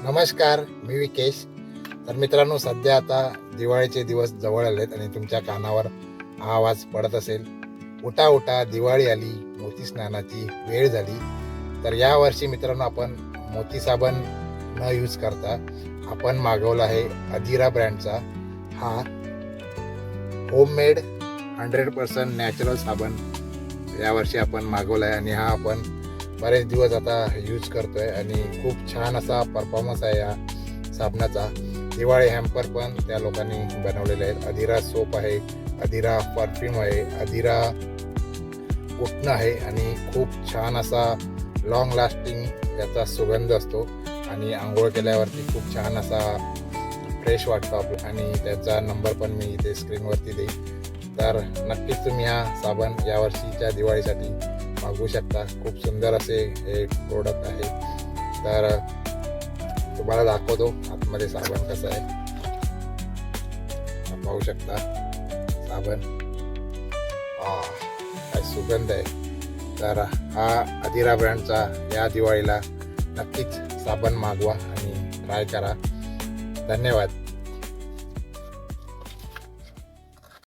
नमस्कार, मी विकेश. तर मित्रांनो, सध्या आता दिवाळीचे दिवस जवळ आलेत आणि तुमच्या कानावर हा आवाज पडत असेल, उठा उठा दिवाळी आली, मोती स्नानाची वेळ झाली. तर यावर्षी मित्रांनो, आपण मोती साबण न यूज करता आपण मागवला आहे अधीरा ब्रँडचा हा होममेड 100% नॅचरल साबण यावर्षी आपण मागवला आहे. आणि हा आपण बरेच दिवस आता यूज करतोय आणि खूप छान असा परफॉर्मन्स आहे या साबणाचा. दिवाळी हॅम्पर पण त्या लोकांनी बनवलेले आहेत. अधीरा सोप आहे, अधीरा परफ्यूम आहे, अधीरा उठणं आहे आणि खूप छान असा लॉंग लास्टिंग याचा सुगंध असतो आणि आंघोळ केल्यावरती खूप छान असा फ्रेश वाटतो आपलं. आणि त्याचा नंबर पण मी इथे स्क्रीनवरती देईन. तर नक्कीच तुम्ही हा साबण यावर्षीच्या दिवाळीसाठी मागवू शकता. खूप सुंदर असे हे प्रोडक्ट आहे. तर तुम्हाला दाखवतो आतमध्ये साबण कसं आहे. पाहू शकता साबण, काय सुगंध आहे. तर हा अधीरा ब्रँडचा या दिवाळीला नक्कीच साबण मागवा आणि ट्राय करा. धन्यवाद.